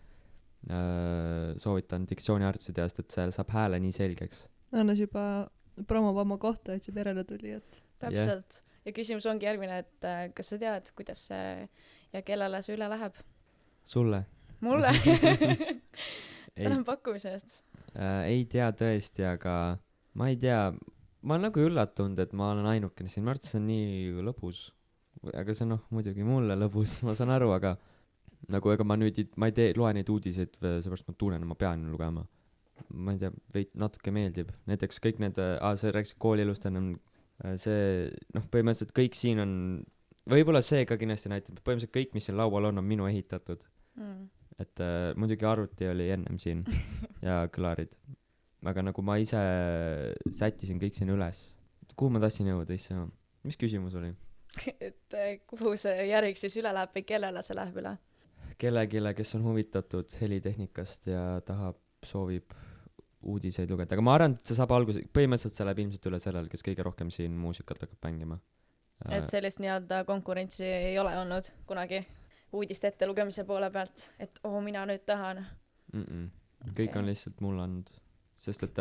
soovitan diktsiooniharjutusi teast, et seal saab hääle nii selgeks. Annas juba promob oma kohta, et see perele tuli, et täpselt. Yeah. Ja küsimus ongi järgmine, et kas sa tead, kuidas see ja kellele see üle läheb? Sulle. Mulle? Tänan pakkumise eest. Ei tea tõesti, aga ma ei tea, ma olen nagu üllatunud, et ma olen ainukene siin, ma arvan, et see on nii lõbus, aga see muidugi mulle lõbus, ma saan aru, aga nagu ega ma nüüd ma ei loe neid uudiseid, seepärast ma tunnen, ma pean lugema. Ma ei tea, natuke meeldib. Näiteks kõik need, sa rääkisid koolielust ennem, see, põhimõtteliselt kõik siin on, võib-olla see ka kindlasti näitab, põhimõtteliselt kõik, mis siin laual on minu ehitatud. Et muidugi arvuti oli ennem siin ja kõlarid. Aga nagu ma ise sättisin kõik siin üles. Kuhu ma tahtsin jõuda isse? Mis küsimus oli? Et kuhu see järg siis üle läheb või kellele see läheb üle? Kellegile, kes on huvitatud helitehnikast ja soovib uudiseid lugeda. Aga ma arvan, et see saab põhimõtteliselt see läheb ilmselt üle sellel, kes kõige rohkem siin muusikat hakkab mängima. Et sellist nii-öelda konkurentsi ei ole olnud kunagi uudiste ette lugemise poole pealt, et mina nüüd tahan. Kõik on lihtsalt mulle andnud. Sest et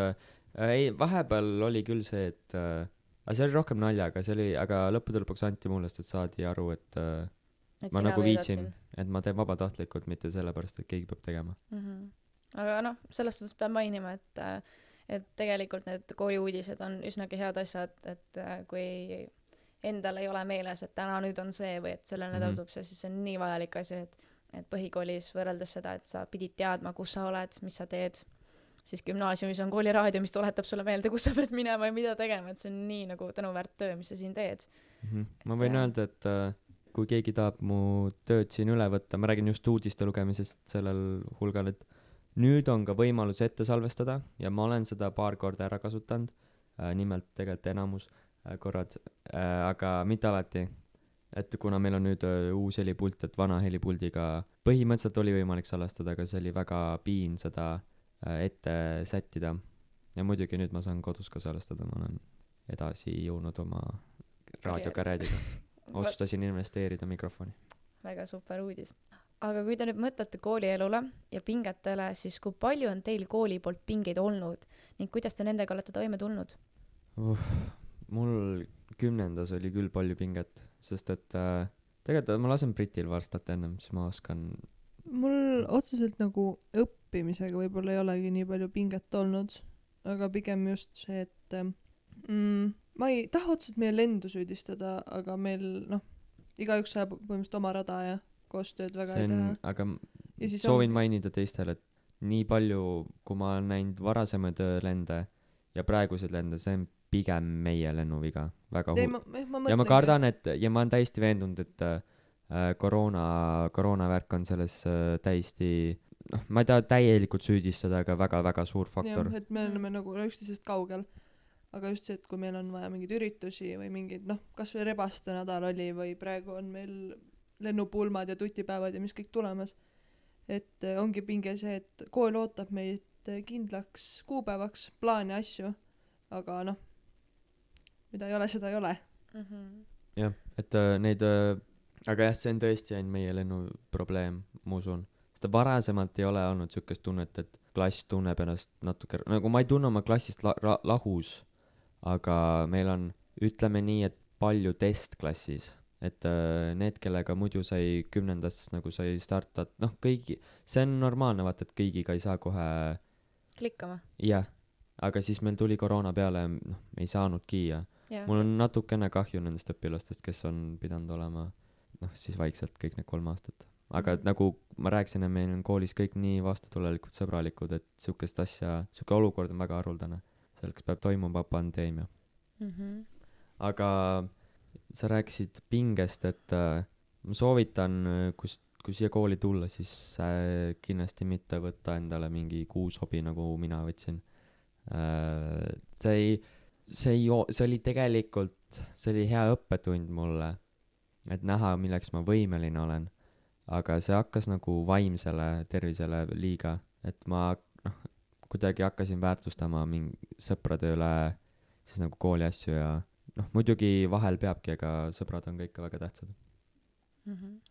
vahepeal oli küll see, et see oli rohkem naljaga, aga lõppude lõpuks anti mullest, et saadi aru, et ma nagu viitsin, et ma teen vabatahtlikult, mitte sellepärast, et keegi peab tegema. Aga selles suhtes peab mainima, et tegelikult need kooli uudised on üsnagi head asjad, et kui endal ei ole meeles, et täna nüüd on see või et sellel nädal tuleb see, siis see on nii vajalik asi, et põhikoolis võrreldes seda, et sa pidid teadma, kus sa oled, mis sa teed, siis gümnaasiumis on kooliraadio, mis tuletab sulle meelde, kus sa pead minema ja mida tegema, et see on nii nagu tänuväärt töö, mis sa siin teed. Ma võin öelda, et kui keegi tahab mu tööd siin üle võtta, ma räägin just uudiste lugemisest sellel hulgal, et nüüd on ka võimalus ette salvestada ja ma olen seda paar korda ära kasutanud, nimelt tegelikult enamus korrad, aga mitte alati. Et kuna meil on nüüd uus helipult, et vana helipuldiga põhimõtteliselt oli võimalik salvestada, aga see oli väga piin seda ette sättida. Ja muidugi nüüd ma saan kodus ka salvestada, ma olen edasi jõudnud oma raadiokareediga. Otsustasin investeerida mikrofoni. Väga super uudis. Aga kui te nüüd mõtlete koolielule ja pingetele, siis kui palju on teil kooli poolt pingeid olnud ning kuidas te nendega olete toime tulnud? Mul 10. oli küll palju pinget, sest et tegelikult ma lasen Britil vastata ennem, siis ma oskan. Mul otseselt nagu õppimisega võib-olla ei olegi nii palju pinget olnud, aga pigem just see, et ma ei taha otseselt meie lendu süüdistada, aga meil, igaüks sajab põhimõtteliselt oma rada ja koostööd väga ei teha. Aga Ja siis soovin mainida teistele, et nii palju, kui ma olen näinud varasemaid lende ja praeguseid lende, see on pigem meie lennuviga. Väga Ei, ja ma kardan, ja ma olen täiesti veendunud, et koroonavärk on selles täiesti, ma ei taha täielikult süüdistada, aga väga-väga suur faktor. Jah, et me oleme nagu üksteisest kaugel. Aga just see, et kui meil on vaja mingeid üritusi või mingeid, kas või rebaste nädal oli või praegu on meil lennupulmad ja tutipäevad ja mis kõik tulemas. Et ongi pinge see, et kool ootab meid kindlaks kuupäevaks plaani asju, aga mida ei ole, seda ei ole. Jah, et neid, aga jah, see on tõesti ainult meie lennu probleem, ma usun. Seda varasemalt ei ole olnud sükest tunnet, et klass tunneb ennast natuke, nagu ma ei tunne oma klassist lahus, aga meil on, ütleme nii, et palju testklassis, et need, kellega muidu sai 10. nagu sai startat, kõigi, see on normaalne, vaata, et kõigiga ei saa kohe klikkama. Jah, aga siis meil tuli koroona peale, ei saanudki ja mul on natukene kahju nendest õpilastest, kes on pidanud olema siis vaikselt kõik need 3 aastat. Aga nagu ma rääkisin, meil on koolis kõik nii vastutulelikud, sõbralikud, et sükest asja, süke olukord on väga haruldane. Selleks peab toimuma pandeemia. Aga sa rääkisid pingest, et ma soovitan, kui siia kooli tulla, siis kindlasti mitte võtta endale mingi kuusobi, nagu mina võtsin. See oli tegelikult, see oli hea õppetund mulle, et näha, milleks ma võimeline olen. Aga see hakkas nagu vaimsele tervisele liiga, et ma kuidagi hakkasin väärtustama sõprade üle siis nagu kooli asju ja muidugi vahel peabki, aga sõbrad on kõik väga tähtsad.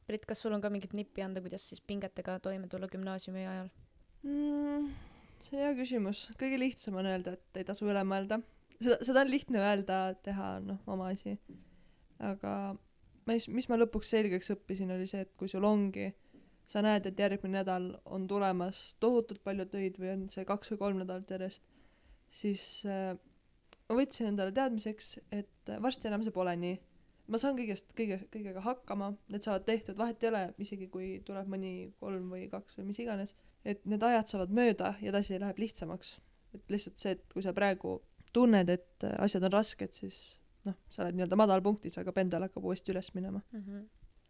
Brit, kas sul on ka mingit nippi anda, kuidas siis pingetega toime tulla gümnaasiumi ajal? See on hea küsimus. Kõige lihtsam on öelda, et ei tasu üle mõelda. Seda on lihtne öelda, teha oma asi. Aga mis ma lõpuks selgeks õppisin, oli see, et kui sul ongi, sa näed, et järgmine nädal on tulemas tohutult palju töid või on see 2 või 3 nädalat järjest, siis ma võtsin endale teadmiseks, et varsti enam see pole nii. Ma saan kõigega hakkama, need saavad tehtud, vahet ei ole, isegi kui tuleb mõni 3 või 2 või mis iganes, et need ajad saavad mööda ja edasi läheb lihtsamaks. Et lihtsalt see, et kui sa praegu tunned, et asjad on rasked, siis sa oled nii-öelda madalpunktis, aga pendel hakkab uuesti üles minema.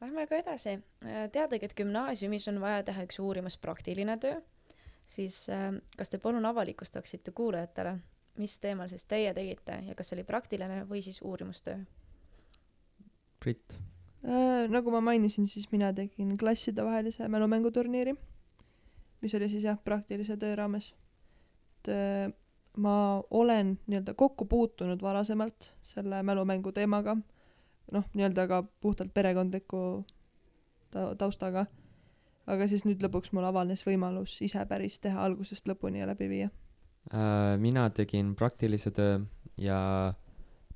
Lähme ka edasi. Teadagi, et gümnaasiumis on vaja teha üks uurimus praktiline töö, siis kas te palun avalikustaksite kuulajatele, mis teemal siis teie tegite ja kas oli praktiline või siis uurimustöö? Brit. Nagu ma mainisin, siis mina tegin klasside vahelise mälumänguturniiri, mis oli siis praktilise töö raames. Ma olen nii-öelda kokku puutunud varasemalt selle mälumängu teemaga, nii-öelda ka puhtalt perekondliku taustaga, aga siis nüüd lõpuks mul avanes võimalus ise päris teha algusest lõpuni ja läbi viia. Mina tegin praktilise töö ja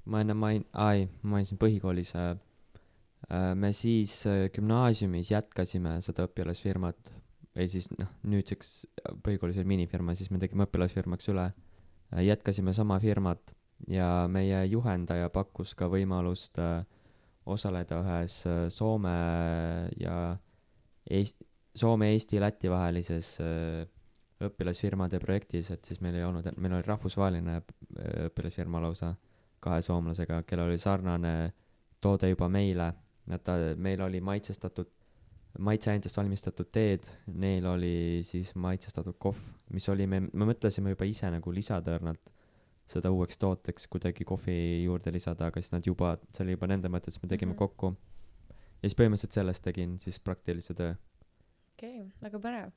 ma mainisin põhikoolis. Me siis gümnaasiumis jätkasime seda õpilasfirmat või siis nüüdseks põhikoolis oli minifirma, siis me tegime õpilasfirmaks üle. Jätkasime sama firmat ja meie juhendaja pakkus ka võimalust osaleda ühes Soome ja Soome, Eesti, Läti vahelises õpilasfirmade projektis, et siis meil oli rahvusvaheline õpilasfirma lausa 2 soomlasega, kellel oli sarnane toode juba meile, et meil oli maitseainetest valmistatud teed, neil oli siis maitsestatud kohv, mis oli, me mõtlesime juba ise nagu lisada õrnalt, seda uueks tooteks kuidagi kohvi juurde lisada, aga siis nad juba, see oli juba nende mõte, et siis me tegime kokku. Ja siis põhimõtteliselt sellest tegin siis praktilise töö. Okei, väga põnev.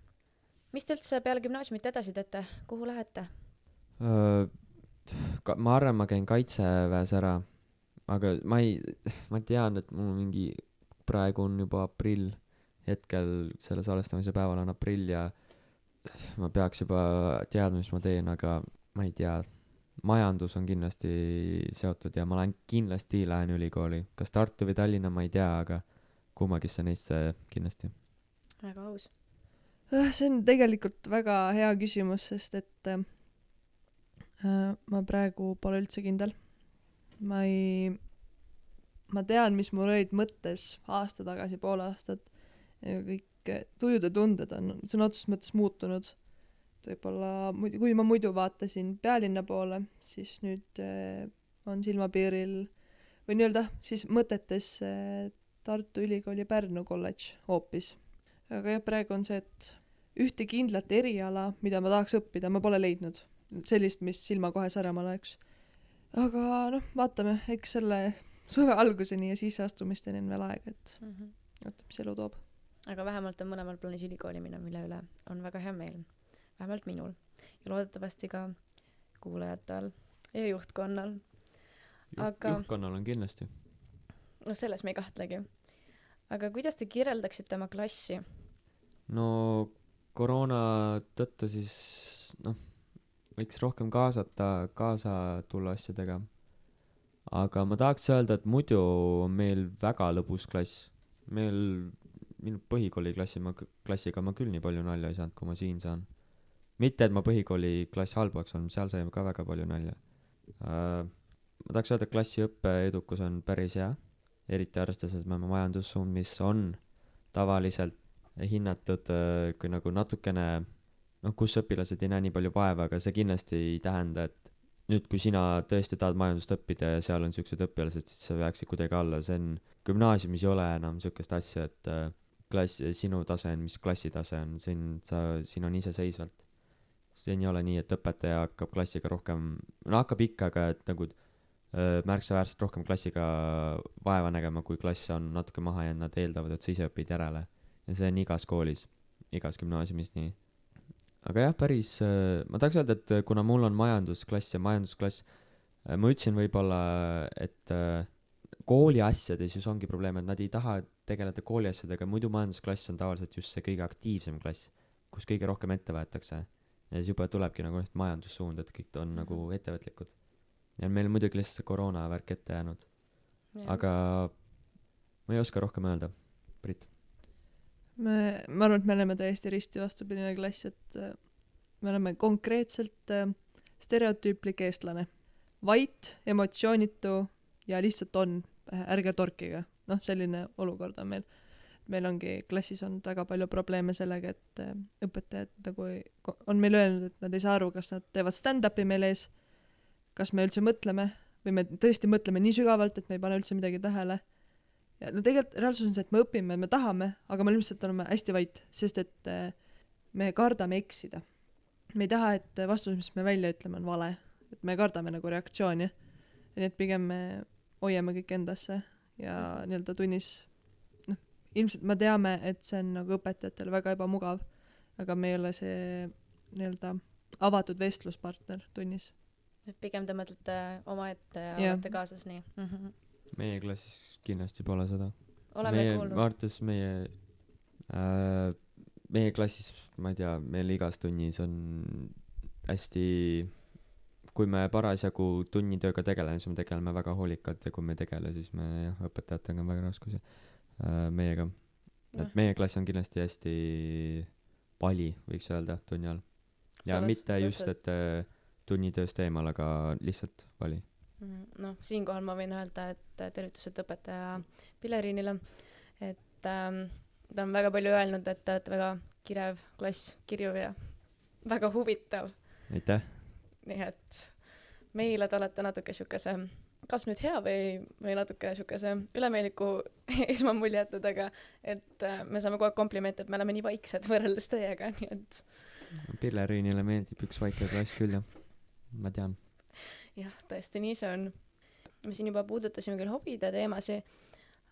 Mis te üldse peale gümnaasiumit edasi teete? Kuhu lähete? Ma arvan, ma käin kaitseväes ära, aga ma tean, et mul mingi, praegu on juba aprill, hetkel selle salvestamise päeval on aprill ja ma peaks juba teadma, mis ma teen, aga ma ei tea, majandus on kindlasti seotud ja ma kindlasti lähen ülikooli. Kas Tartu või Tallinna, ma ei tea, aga kummagisse neisse kindlasti. Väga aus. See on tegelikult väga hea küsimus, sest et ma praegu pole üldse kindel. Ma tean, mis mul olid mõttes aasta tagasi, pool aastat. Ja kõik tujud ja tunded on sõna otseses mõttes muutunud. Võib-olla, kui ma muidu vaatasin pealinna poole, siis nüüd on silmapiiril või nii-öelda siis mõtetes Tartu Ülikooli ja Pärnu kolledž hoopis. Aga jah, praegu on see, et ühte kindlat eriala, mida ma tahaks õppida, ma pole leidnud. Sellist, mis silma kohe särama läheks. Aga vaatame, eks selle suve alguseni ja siis astumisteni on veel aega, et mis elu toob. Aga vähemalt on mõlemal plaanis ülikooli minna, mille üle on väga hea meel. Vähemalt minul. Ja loodetavasti ka kuulajatel ja juhtkonnal. Aga Juhtkonnal on kindlasti. No selles me ei kahtlegi. Aga kuidas te kirjeldaksite oma klassi? No koroona tõttu siis võiks rohkem kaasa tulla asjadega. Aga ma tahaks öelda, et muidu on meil väga lõbus klass. Minu põhikooli klassiga ma küll nii palju nalja ei saanud, kui ma siin saan. Mitte, et ma põhikooli klass halbaks on, seal saime ka väga palju nalja. Ma tahaks öelda, et klassi õppeedukus on päris hea, eriti arvestades me majandussuund, mis on tavaliselt hinnatud kui nagu natukene, kus õpilased ei näe nii palju vaeva, aga see kindlasti ei tähenda, et nüüd, kui sina tõesti tahad majandust õppida ja seal on sellised õpilased, siis sa peaksid kuidagi alla. See on, gümnaasiumis ei ole enam sellist asja, et sinu tase on, mis klassi tase on, siin on iseseisvalt. Siin ei ole nii, et õpetaja hakkab klassiga rohkem, hakkab ikka, aga et nagu märksaväärselt rohkem klassiga vaeva nägema, kui klass on natuke maha ja nad eeldavad, et sa ise õpid järele. Ja see on igas koolis, igas gümnaasiumis nii. Aga jah, päris, ma tahaks öelda, et kuna mul on majandusklass ja majandusklass, ma ütlesin võib-olla, et kooli asjades just ongi probleem, et nad ei taha tegeleda kooli asjadega, muidu majandusklass on tavaliselt just see kõige aktiivsem klass, kus kõige rohkem ette võetakse. Ja siis juba tulebki nagu majandussuund, et kõik on nagu ettevõtlikud. Ja meil muidugi lihtsalt koroona värk ette jäänud. Aga ma ei oska rohkem öelda, Brit. Ma arvan, et me oleme täiesti risti vastupidine klass, et me oleme konkreetselt stereotüüplik eestlane. Vait, emotsioonitu ja lihtsalt on, ärge torkiga. Selline olukord on meil. Meil ongi klassis on väga palju probleeme sellega, et õpetajad nagu on meil öelnud, et nad ei saa aru, kas nad teevad stand-upi meil ees, kas me üldse mõtleme või me tõesti mõtleme nii sügavalt, et me ei pane üldse midagi tähele. Ja tegelikult reaalsus on see, et me õpime, me tahame, aga me lihtsalt oleme hästi vait, sest et me kardame eksida. Me ei taha, et vastus, mis me välja ütleme, on vale. Et me kardame nagu reaktsiooni. Nii et pigem me hoiame kõik endasse ja nii-öelda tunnis ilmselt me teame, et see on nagu õpetajatele väga ebamugav, aga me ei ole see nii-öelda avatud vestluspartner tunnis. Pigem te mõtlete oma ette ja olete kaasas nii. Meie klassis kindlasti pole seda. Oleme kuulnud. Ma arvates meie klassis, ma ei tea, meil igas tunnis on hästi, kui me parasjagu tunnitööga tegeleme, siis me tegeleme väga hoolikalt ja kui me ei tegele, siis me õpetajatega on väga raskusi meiega. Et meie klass on kindlasti hästi pali, võiks öelda, tunni all. Ja mitte just, et tunnitööst eemal, aga lihtsalt vali. Siinkohal ma võin öelda, et tervitused õpetaja Pileriinile, et ta on väga palju öelnud, et te olete väga kirev klass, kirju ja väga huvitav. Aitäh! Nii et meile te olete natuke siukese, kas nüüd hea või natuke siukese ülemeeliku esmamulje jätud, aga et me saame kogu aeg komplimente, et me oleme nii vaiksed võrreldes teiega, nii et Pileriinile meeldib üks vaike klass küll, jah. Ma tean. jah, tõesti nii see on. me siin juba puudutasime küll hobide teemasi,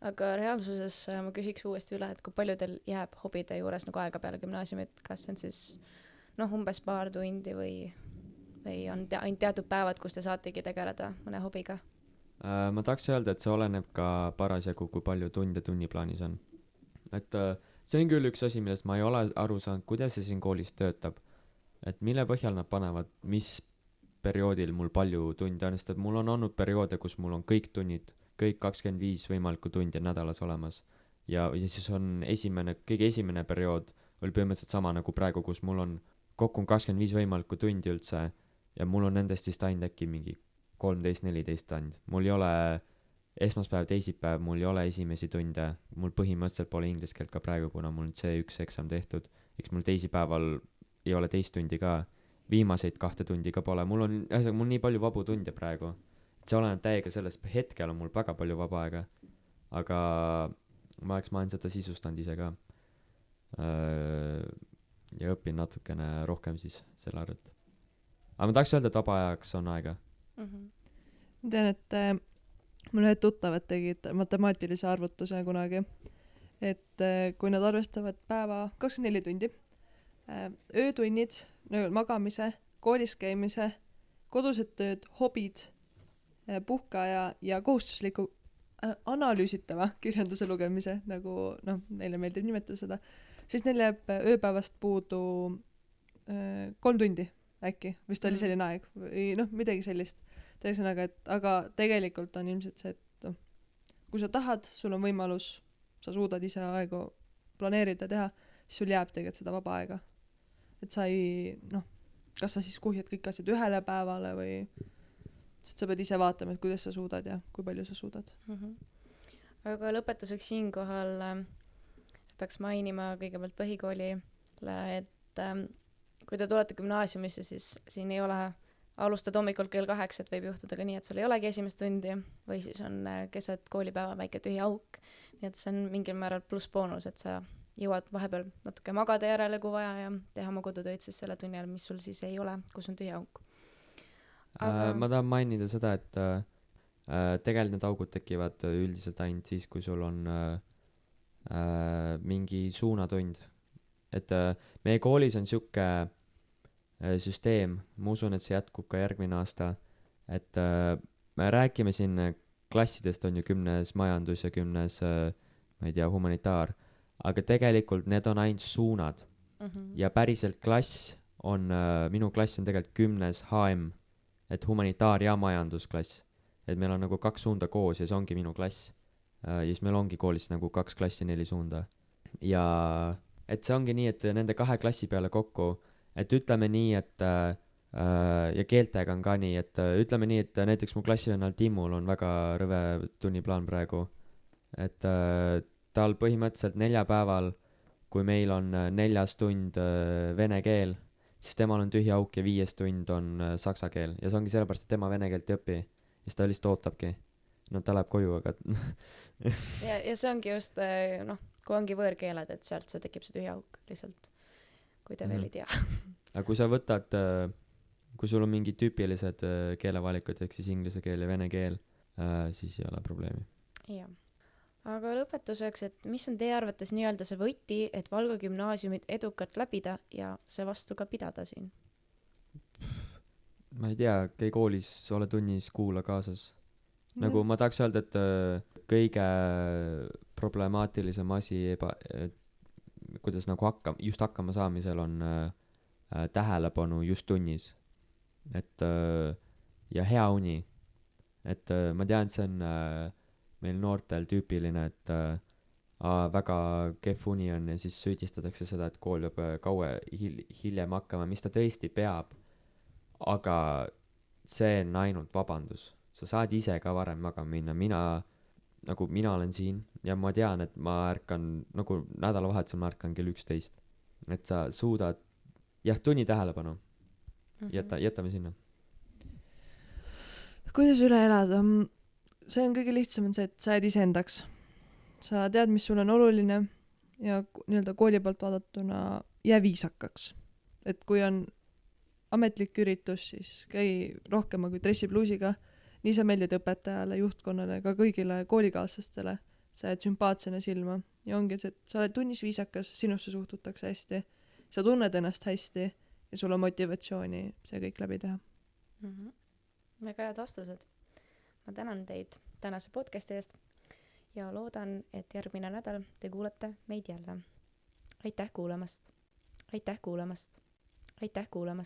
aga reaalsuses ma küsiks uuesti üle, et kui palju teil jääb hobide juures nagu aega peale gümnaasiumit, kas see on siis umbes paar tundi või on ainult teatud päevad, kus te saategi tegeleda mõne hobiga? Ma tahaks öelda, et see oleneb ka parasjagu, kui palju tunde tunniplaanis on. Et see on küll üks asi, millest ma ei ole aru saanud, kuidas see siin koolis töötab. Et mille põhjal nad panevad, mis perioodil mul palju tunde on, sest et mul on olnud perioode, kus mul on kõik tunnid, kõik 25 võimalikku tundi nädalas olemas. Ja siis on kõige esimene periood oli põhimõtteliselt sama nagu praegu, kus mul on kokku 25 võimalikku tundi üldse ja mul on nendest siis ainult äkki mingi 13-14 tund. Mul ei ole esmaspäev, teisipäev, mul ei ole esimesi tunde. Mul põhimõtteliselt pole inglise keelt ka praegu, kuna mul C1 eksam tehtud. Eks mul teisipäeval ei ole teist tundi ka. Viimaseid 2 tundi ka pole. Mul on nii palju vabu tunde praegu. Et see oleneb täiega sellest. Hetkel on mul väga palju vaba aega. Aga ma olen seda sisustanud ise ka. Ja õpin natukene rohkem siis selle arvelt. Aga ma tahaks öelda, et vaba ajaks on aega. Ma tean, et mul ühed tuttavad tegid matemaatilise arvutuse kunagi, et kui nad arvestavad päeva 24 tundi, öötunnid, magamise, koolis käimise, kodused tööd, hobid, puhkeaja ja kohustusliku analüüsitava kirjanduse lugemise, nagu neile meeldib nimetada seda, siis neil jääb ööpäevast puudu 3 tundi äkki, vist oli selline aeg või midagi sellist. Ühesõnaga, aga tegelikult on ilmselt see, et kui sa tahad, sul on võimalus, sa suudad ise aegu planeerida, teha, siis sul jääb tegelikult seda vaba aega. Et sa ei, kas sa siis kuhjad kõik asjad ühele päevale või sest sa pead ise vaatama, et kuidas sa suudad ja kui palju sa suudad. Aga lõpetuseks siinkohal peaks mainima kõigepealt põhikoolile, et kui te tulete gümnaasiumisse, siis siin ei ole alustad hommikul kell 8, et võib juhtuda ka nii, et sul ei olegi esimest tundi või siis on keset koolipäeva väike tühi auk. Nii et see on mingil määral plussboonus, et sa jõuad vahepeal natuke magada järele, kui vaja ja teha oma kodutöid siis selle tunni ajal, mis sul siis ei ole, kus on tühi auk. Ma tahan mainida seda, et tegelikult need augud tekivad üldiselt ainult siis, kui sul on mingi suunatund. Et meie koolis on siuke süsteem, ma usun, et see jätkub ka järgmine aasta, et me räägime siin klassidest on ju 10. majandus ja 10. ma ei tea, humanitaar, aga tegelikult need on ainult suunad ja päriselt minu klass on tegelikult 10. HM, et humanitaar- ja majandusklass, et meil on nagu 2 suunda koos ja see ongi minu klass ja siis meil ongi koolis nagu 2 klassi 4 suunda ja et see ongi nii, et nende 2 klassi peale kokku. Et ütleme nii, et ja keeltega on ka nii, et ütleme nii, et näiteks mu klassivennal Timmul on väga rõve tunniplaan praegu. Et tal põhimõtteliselt 4 päeval, kui meil on 4. tund vene keel, siis temal on tühi auk ja 5. tund on saksa keel. Ja see ongi sellepärast, et tema vene keelt ei õpi. Ja siis ta lihtsalt ootabki. Ta läheb koju, aga... ja see ongi just, kui ongi võõrkeeled, et sealt see tekib see tühi auk lihtsalt. Kui te veel ei tea. Aga kui sa võtad, kui sul on mingi tüüpilised keelevalikud, ehk siis inglise keel ja vene keel, siis ei ole probleemi. Jah. Aga lõpetuseks, et mis on teie arvates nii-öelda see võti, et Valga gümnaasiumit edukalt läbida ja see vastu ka pidada siin? Ma ei tea, käi koolis, ole tunnis, kuula kaasas. Nagu ma tahaks öelda, et kõige problemaatilisem asi kuidas nagu hakkama saamisel on tähelepanu just tunnis. Et ja hea uni. Et ma tean, et see on meil noortel tüüpiline, et väga kehv uni on ja siis süüdistatakse seda, et kool peab hiljem hakkama, mis ta tõesti peab. Aga see on ainult vabandus. Sa saad ise ka varem magama minna. Mina olen siin ja ma tean, et ma ärkan, nagu nädalavahetusel ma ärkan kell 11. Et sa suudad, tunni tähelepanu. Jätame sinna. Kuidas üle elada? See on kõige lihtsam, see, et sa jääd iseendaks. Sa tead, mis sul on oluline ja nii-öelda kooli poolt vaadatuna jää viisakaks. Et kui on ametlik üritus, siis käi rohkema kui dressipluusiga. Nii sa meeldid õpetajale, juhtkonnale, ka kõigile koolikaaslastele. Sa jääd sümpaatsena silma. Ja ongi see, et sa oled tunnis viisakas, sinusse suhtutakse hästi. Sa tunned ennast hästi ja sul on motivatsiooni see kõik läbi teha. Väga head vastused. Ma tänan teid tänase podcasti eest ja loodan, et järgmine nädal te kuulate meid jälle. Aitäh kuulamast! Aitäh kuulamast! Aitäh kuulamast!